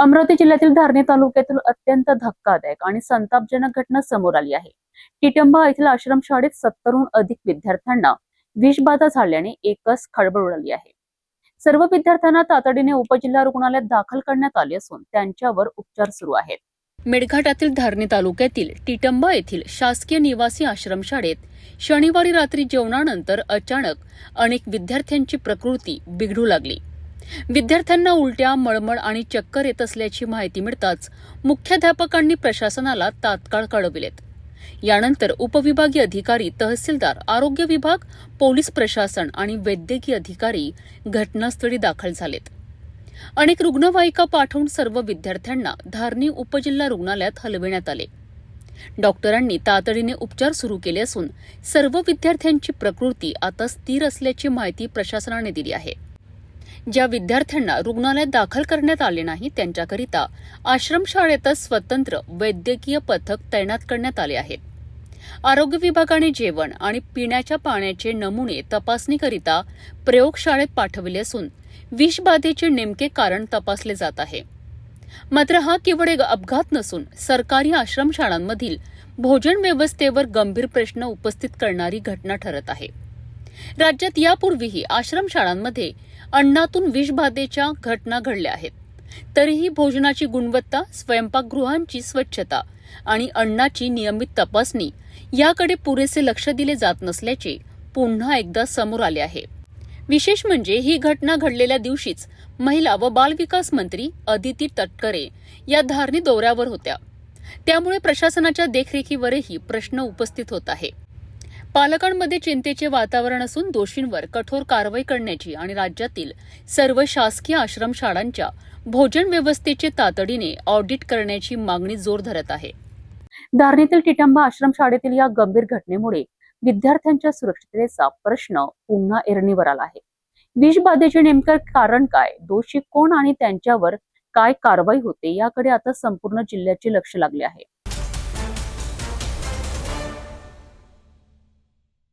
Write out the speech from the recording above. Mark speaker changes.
Speaker 1: अमरावती जिल्ह्यातील धारणी तालुक्यातील अत्यंत धक्कादायक आणि संतापजनक घटना समोर आली आहे। टिटंबा येथील आश्रमशाळेत 70हून अधिक विद्यार्थ्यांना विषबाधा झाल्याने एकच खळबळ उडाली आहे। सर्व विद्यार्थ्यांना तातडीने उपजिल्हा रुग्णालयात दाखल करण्यात आले असून त्यांच्यावर उपचार सुरू आहेत। मेळघाटातील धारणी तालुक्यातील टिटंबा येथील शासकीय निवासी आश्रमशाळेत शनिवारी रात्री जेवणानंतर अचानक अनेक विद्यार्थ्यांची प्रकृती बिघडू लागली। विद्यार्थ्यांना उलट्या, मळमळ आणि चक्कर येत असल्याची माहिती मिळताच मुख्याध्यापकांनी प्रशासनाला तात्काळ कळविलेत। यानंतर उपविभागीय अधिकारी, तहसीलदार, आरोग्य विभाग, पोलीस प्रशासन आणि वैद्यकीय अधिकारी घटनास्थळी दाखल झालेत। अनेक रुग्णवाहिका पाठवून सर्व विद्यार्थ्यांना धारणी उपजिल्हा रुग्णालयात हलविण्यात आले। डॉक्टरांनी तातडीने उपचार सुरू केले असून सर्व विद्यार्थ्यांची प्रकृती आता स्थिर असल्याची माहिती प्रशासनाने दिली आहे। ज्या विद्यार्थ्यांना रुग्णालयात दाखल करण्यात आले नाही त्यांच्याकरिता आश्रमशाळेतच स्वतंत्र वैद्यकीय पथक तैनात करण्यात आले आहेत। आरोग्य विभागाने जेवण आणि पिण्याच्या पाण्याचे नमुने तपासणीकरिता प्रयोगशाळेत पाठविले असून विषबाधेचे नेमके कारण तपासले जात आहे। मात्र हा केवळ एक अपघात नसून सरकारी आश्रमशाळांमधील भोजन व्यवस्थेवर गंभीर प्रश्न उपस्थित करणारी घटना ठरत आहे। राज्यात यापूर्वीही आश्रमशाळांमध्ये अन्नातून विषबाधेच्या घटना घडल्या आहेत, तरीही भोजनाची गुणवत्ता, स्वयंपाकगृहांची स्वच्छता आणि अन्नाची नियमित तपासणी याकडे पुरेसे लक्ष दिले जात नसल्याचे पुन्हा एकदा समोर आले आहे। विशेष म्हणजे ही घटना घडलेल्या दिवशीच महिला व बालविकास मंत्री अदिती तटकरे या धारणी दौऱ्यावर होत्या। त्यामुळे प्रशासनाच्या देखरेखीवरही प्रश्न उपस्थित होत आहे। पालकांमध्ये चिंतेचे वातावरण असून दोषींवर कठोर कारवाई करण्याची आणि राज्यातील सर्व शासकीय आश्रमशाळांच्या भोजन व्यवस्थेचे तातडीने ऑडिट करण्याची मागणी जोर धरत आहे। धारणीतील टिटंबा आश्रमशाळेतील या गंभीर घटनेमुळे विद्यार्थ्यांच्या सुरक्षिततेचा प्रश्न पुन्हा ऐरणीवर आला आहे। विषबाधेचे नेमके कारण काय, दोषी कोण आणि त्यांच्यावर काय कारवाई होते याकडे आता संपूर्ण जिल्ह्याचे लक्ष लागले आहे।